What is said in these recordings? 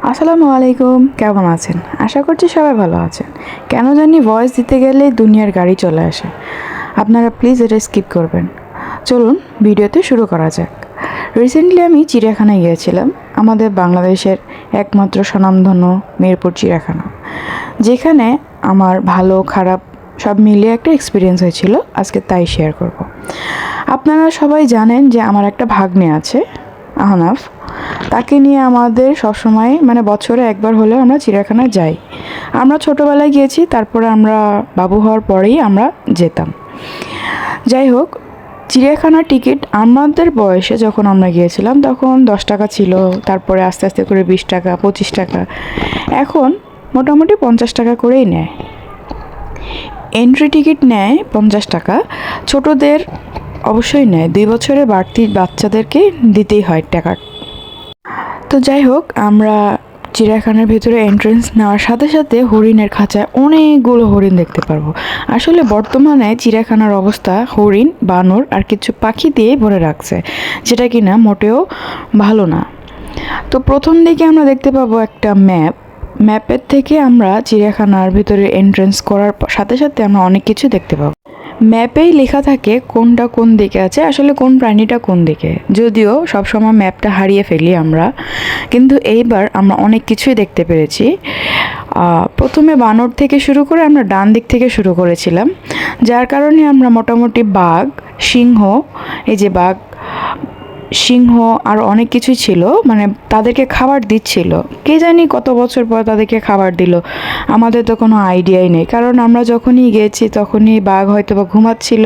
আসসালামু আলাইকুম, কেমন আছেন? আশা করছি সবাই ভালো আছেন। কেন জানি ভয়েস দিতে গেলে দুনিয়ার গাড়ি চলে আসে। আপনারা প্লিজ এটা স্কিপ করবেন। চলুন ভিডিওতে শুরু করা যাক। রিসেন্টলি আমি চিড়িয়াখানায় গিয়েছিলাম, আমাদের বাংলাদেশের একমাত্র স্বনামধন্য মিরপুর চিড়িয়াখানা, যেখানে আমার ভালো খারাপ সব মিলিয়ে একটা এক্সপিরিয়েন্স হয়েছিল। আজকে তাই শেয়ার করব। আপনারা সবাই জানেন যে আমার একটা ভাগ্নে আছে, আহনাফ। তাকে নিয়ে আমাদের সবসময় বছরে একবার হলেও আমরা চিড়িয়াখানায় যাই। আমরা ছোটোবেলায় গিয়েছি, তারপরে আমরা বাবু হওয়ার পরেই আমরা যেতাম। যাই হোক, চিড়িয়াখানার টিকিট আমাদের বয়সে যখন আমরা গিয়েছিলাম তখন 10 টাকা ছিল, তারপরে আস্তে আস্তে করে 20 টাকা, 25 টাকা, এখন মোটামুটি 50 টাকা করেই নেয়। এন্ট্রি টিকিট নেয় 50 টাকা। ছোটদের অবশ্যই নেয়, 2 বছরের বাড়তি বাচ্চাদেরকে দিতেই হয় টাকা। তো যাই হোক, আমরা চিড়িয়াখানার ভেতরে এন্ট্রেন্স নেওয়ার সাথে সাথে হরিণের খাঁচায় অনেকগুলো হরিণ দেখতে পারবো। আসলে বর্তমানে চিড়িয়াখানার অবস্থা হরিণ, বানর আর কিছু পাখি দিয়ে ভরে রাখছে, যেটা কিনা মোটেও ভালো না। তো প্রথম দিকে আমরা দেখতে পাবো একটা ম্যাপের থেকে আমরা চিড়িয়াখানার ভিতরে এন্ট্রেন্স করার সাথে সাথে আমরা অনেক কিছু দেখতে পাবো। ম্যাপেই লেখা থাকে কোনটা কোন দিকে আছে, আসলে কোন প্রাণীটা কোন দিকে। যদিও সবসময় ম্যাপটা হারিয়ে ফেলি আমরা, কিন্তু এইবার আমরা অনেক কিছুই দেখতে পেরেছি। প্রথমে বানর থেকে শুরু করে আমরা ডান দিক থেকে শুরু করেছিলাম, যার কারণে আমরা মোটামুটি বাঘ, সিংহ, এই যে বাঘ, সিংহ আর অনেক কিছুই ছিল, তাদেরকে খাবার দিচ্ছিল। কে জানি কত বছর পর তাদেরকে খাবার দিল, আমাদের তো কোনো আইডিয়াই নেই। কারণ আমরা যখনই গিয়েছি তখনই বাঘ হয়তো বা ঘুমাচ্ছিল,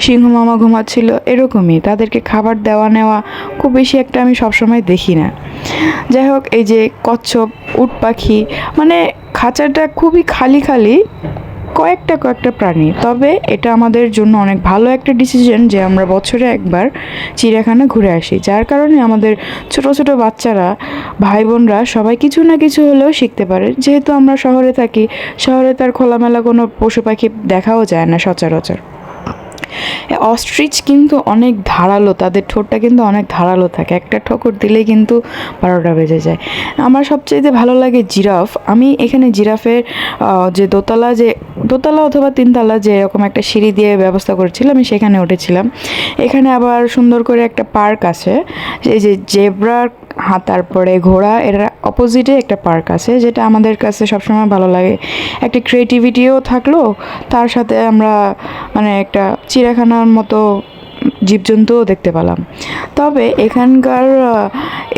সিংহ মামা ঘুমাচ্ছিল, এরকমই। তাদেরকে খাবার দেওয়া নেওয়া খুব বেশি একটা আমি সবসময় দেখি না। যাই হোক, এই যে কচ্ছপ, উট পাখি, খাঁচাটা খুবই খালি খালি, কয়েকটা প্রাণী। তবে এটা আমাদের জন্য অনেক ভালো একটা ডিসিশন যে আমরা বছরে একবার চিড়িয়াখানা ঘুরে আসি, যার কারণে আমাদের ছোট ছোট বাচ্চারা, ভাই বোনরা সবাই কিছু না কিছু হলেও শিখতে পারে। যেহেতু আমরা শহরে থাকি, শহরে তার খোলামেলা কোনো পশু পাখি দেখাও যায় না সচরাচর। অস্ট্রিচ কিন্তু অনেক ধারালো, তাদের ঠোঁটটা কিন্তু অনেক ধারালো থাকে, একটা ঠোকর দিলেই কিন্তু 12টা বেজে যায়। আমার সবচেয়ে ভালো লাগে জিরাফ। আমি এখানে জিরাফের যে দোতলা অথবা 3তলা যে এরকম একটা সিঁড়ি দিয়ে ব্যবস্থা করেছিলাম, আমি সেখানে উঠেছিলাম। এখানে আবার সুন্দর করে একটা পার্ক আছে, এই যে জেব্রার তারপরে ঘোড়া, এর অপোজিটে একটা পার্ক আছে, যেটা আমাদের কাছে সবসময় ভালো লাগে। একটা ক্রিয়েটিভিটিও থাকলো, তার সাথে আমরা একটা চিড়িয়াখানার মতো জীবজন্তুও দেখতে পেলাম। তবে এখানকার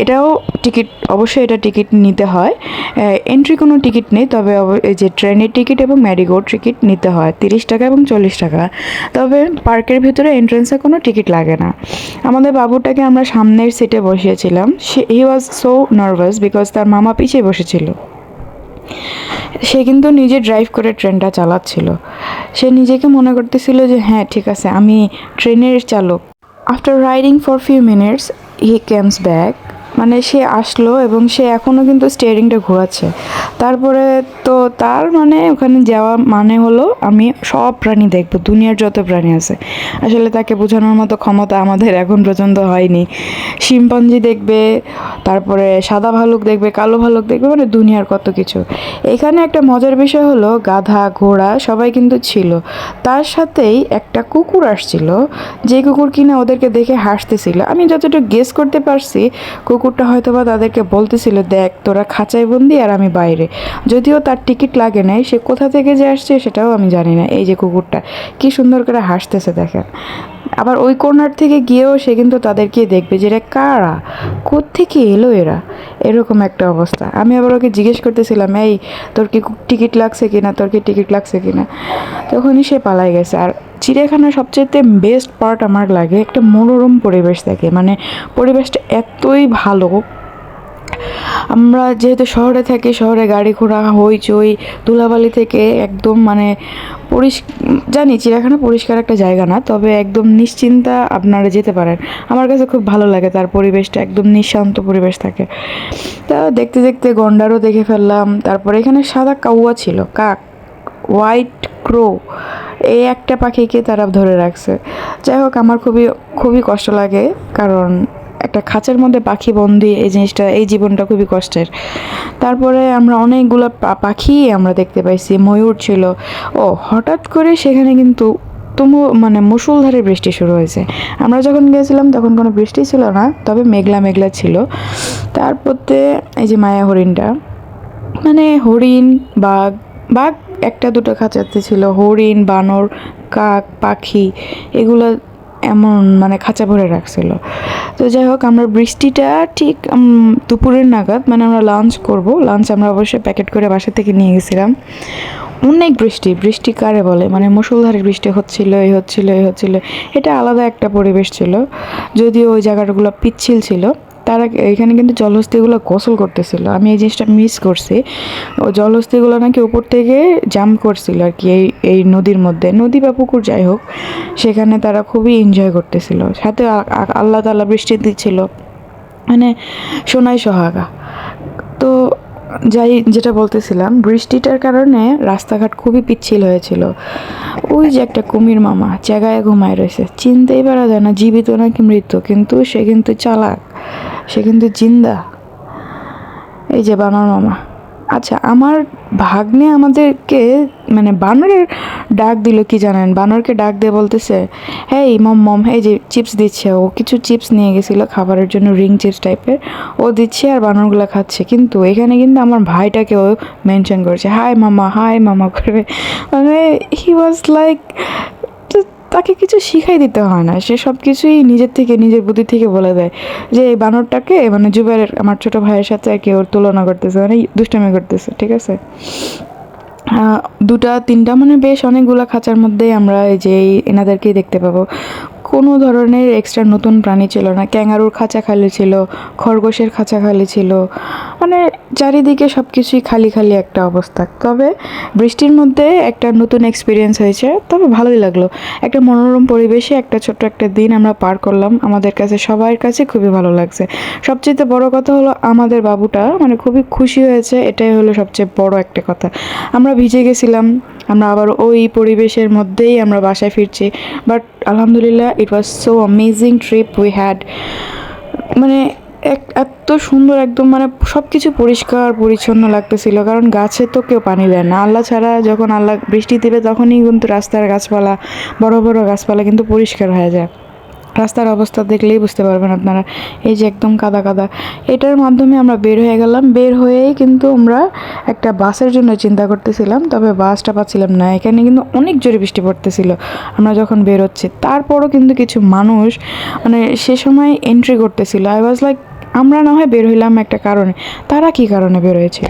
এটাও টিকিট, অবশ্যই এটা টিকিট নিতে হয়। এন্ট্রি কোনো টিকিট নেই, তবে এই যে ট্রেনের টিকিট এবং ম্যারিগো টিকিট নিতে হয় 30 টাকা এবং 40 টাকা। তবে পার্কের ভিতরে এন্ট্রেন্সে কোনো টিকিট লাগে না। আমাদের বাবুটাকে আমরা সামনের সিটে বসিয়েছিলাম। হি ওয়াজ সো নার্ভাস বিকজ তার মামা পিছিয়ে বসেছিল। সে কিন্তু নিজে ড্রাইভ করে ট্রেনটা চালাচ্ছিল। সে নিজেকে মনে করতেছিল যে হ্যাঁ ঠিক আছে, আমি ট্রেনের চালক। After riding for few minutes he came back, সে আসলো এবং সে এখনও কিন্তু স্টিয়ারিংটা ঘোরাচ্ছে। তারপরে তো তার ওখানে যাওয়া হলো আমি সব প্রাণী দেখবো, দুনিয়ার যত প্রাণী আছে। আসলে তাকে বোঝানোর মতো ক্ষমতা আমাদের এখন পর্যন্ত হয়নি। শিম্পাঞ্জি দেখবে, তারপরে সাদা ভালুক দেখবে, কালো ভালুক দেখবে, দুনিয়ার কত কিছু। এখানে একটা মজার বিষয় হলো গাধা, ঘোড়া সবাই কিন্তু ছিল। তার সাথেই একটা কুকুর আসছিল, যে কুকুর কিনা ওদেরকে দেখে হাসতেছিল। আমি যতটুকু গেস করতে পারছি, কুকুরটা হয়তো বা তাদেরকে বলতেছিল, দেখ তোরা খাঁচায় বন্দি আর আমি বাইরে। যদিও তার টিকিট লাগে নাই, সে কোথা থেকে যে আসছে সেটাও আমি জানি না। এই যে কুকুরটা কি সুন্দর করে হাসতেছে দেখেন। আবার ওই কর্নার থেকে গিয়েও সে কিন্তু তাদেরকে দেখবে যে এরা কারা, কোত্থেকে এলো এরা, এরকম একটা অবস্থা। আমি আবার ওকে জিজ্ঞেস করতেছিলাম, এই তোর কি টিকিট লাগছে কিনা, তোর কি টিকিট লাগছে কিনা। তখনই সে পালাই গেছে। আর চিড়িয়াখানার সবচেয়ে বেস্ট পার্ট আমার লাগে একটা মনোরম পরিবেশ থাকে, পরিবেশটা এতই ভালো। আমরা যেহেতু শহরে থাকি, শহরে গাড়ি ঘোড়া, হইচই, ধুলাবালি থেকে একদম জানি চিড়িয়াখানা পরিষ্কার একটা জায়গা না, তবে একদম নিশ্চিন্তা আপনারা যেতে পারেন। আমার কাছে খুব ভালো লাগে তার পরিবেশটা, একদম নিঃশান্ত পরিবেশ থাকে। তা দেখতে দেখতে গন্ডারও দেখে ফেললাম। তারপরে এখানে সাদা কাউয়া ছিল, কাক, হোয়াইট ক্রো, এই একটা পাখিকে তারা ধরে রাখছে। যাই হোক, আমার খুবই খুবই কষ্ট লাগে, কারণ একটা খাঁচার মধ্যে পাখি বন্দি, এই জিনিসটা, এই জীবনটা খুবই কষ্টের। তারপরে আমরা অনেকগুলো পাখি আমরা দেখতে পাইছি, ময়ূর ছিল। ও হঠাৎ করে সেখানে কিন্তু মানে মুষলধারে বৃষ্টি শুরু হয়েছে। আমরা যখন গিয়েছিলাম তখন কোনো বৃষ্টি ছিল না, তবে মেঘলা মেঘলা ছিল। তারপরে এই যে মায়া হরিণটা, মানে হরিণ, বাঘ, বাঘ একটা দুটো খাঁচাতে ছিল, হরিণ, বানর, কাক, পাখি, এগুলো এমন মানে খাঁচা ভরে রাখছিল। তো যাই হোক, আমরা বৃষ্টিটা ঠিক দুপুরের নাগাদ, মানে আমরা লাঞ্চ আমরা অবশ্যই প্যাকেট করে বাসা থেকে নিয়ে গেছিলাম। অনেক বৃষ্টি, বৃষ্টি কারে বলে, মানে মুষলধারে বৃষ্টি হচ্ছিল। এটা আলাদা একটা পরিবেশ ছিল, যদিও ওই জায়গাগুলো পিচ্ছিল ছিল। তারা এখানে কিন্তু জলহস্তিগুলো গোসল করতেছিল, আমি এই জিনিসটা মিস করছি। ও জলহস্তিগুলো নাকি উপর থেকে জাম্প করছিল আর কি, এই নদীর মধ্যে, নদী বা পুকুর যাই হোক, সেখানে তারা খুবই এনজয় করতেছিল। সাথে আল্লাহ তাআলা বৃষ্টি দিচ্ছিল, মানে সোনাই সোহাগা। তো যেটা বলতেছিলাম, বৃষ্টিটার কারণে রাস্তাঘাট খুবই পিচ্ছিল হয়েছিল। ওই যে একটা কুমির মামা জায়গায় ঘুমায় রয়েছে, চিনতেই পারা যায় না জীবিত নাকি মৃত, কিন্তু সে কিন্তু চালাক, সে কিন্তু জিন্দা। এই যে বানর মামা। আচ্ছা, আমার ভাগ্নে আমাদেরকে মানে বানরের ডাক দিল কি জানেন, বানরকে ডাক দিয়ে বলতেছে, হেই মম মম, এই যে চিপস দিচ্ছে, ও কিছু চিপস নিয়ে গেছিলো খাবারের জন্য, রিং চিপস টাইপের, ও দিচ্ছে আর বানরগুলো খাচ্ছে। কিন্তু এখানে কিন্তু আমার ভাইটাকেও মেনশন করেছে, হাই মামা করে, মানে হি ওয়াজ লাইক, তাকে কিছু শিখাই দিতে হয় না, সে সব কিছুই নিজের বুদ্ধি থেকে বলে দেয়। যে এই বানরটাকে, মানে জুবাইরের, আমার ছোট ভাইয়ের সাথে আর কি ওর তুলনা করতেছে, মানে দুষ্টামি করতেছে, ঠিক আছে। দুটা তিনটা মানে বেশ অনেকগুলো খাঁচার মধ্যেই আমরা এই যে এনাদেরকেই দেখতে পাবো। কোনো ধরনের এক্সট্রা নতুন প্রাণী ছিল না। ক্যাঙ্গারুর খাঁচা খালি ছিল, খরগোশের খাঁচা খালি ছিল, মানে চারিদিকে সব কিছুই খালি খালি একটা অবস্থা। তবে বৃষ্টির মধ্যে একটা নতুন এক্সপিরিয়েন্স হয়েছে, তবে ভালোই লাগলো। একটা মনোরম পরিবেশে একটা ছোট্ট একটা দিন আমরা পার করলাম, আমাদের কাছে সবার কাছে খুবই ভালো লাগছে। সবচেয়ে বড় কথা হলো আমাদের বাবুটা মানে খুবই খুশি হয়েছে, এটাই হলো সবচেয়ে বড় একটা কথা। আমরা ভিজে গেছিলাম, আমরা আবার ওই পরিবেশের মধ্যেই আমরা বাসায় ফিরছি, বাট আলহামদুলিল্লাহ it was so amazing trip we had. মানে এত সুন্দর একদম, মানে সব কিছু পরিষ্কার পরিচ্ছন্ন লাগতেছিল, কারণ গাছে তো কেউ পানি দেয় না, আল্লাহ ছাড়া। যখন আল্লাহ বৃষ্টি দেবে তখনই কিন্তু রাস্তার গাছপালা, বড় বড় গাছপালা কিন্তু পরিষ্কার হয়ে যায়। রাস্তার অবস্থা দেখলেই বুঝতে পারবেন আপনারা, এই যে একদম কাদা কাদা। এটার মাধ্যমে আমরা বের হয়ে গেলাম, বের হয়েই কিন্তু আমরা একটা বাসের জন্য চিন্তা করতেছিলাম, তবে বাসটা পাচ্ছিলাম না। এখানে কিন্তু অনেক জোরে বৃষ্টি পড়তেছিল আমরা যখন বের হচ্ছি। তারপরও কিন্তু কিছু মানুষ মানে সে সময় এন্ট্রি করতেছিল। আই ওয়াজ লাইক, আমরা না হয় বের হইলাম একটা কারণে, তারা কি কারণে বের হয়েছে?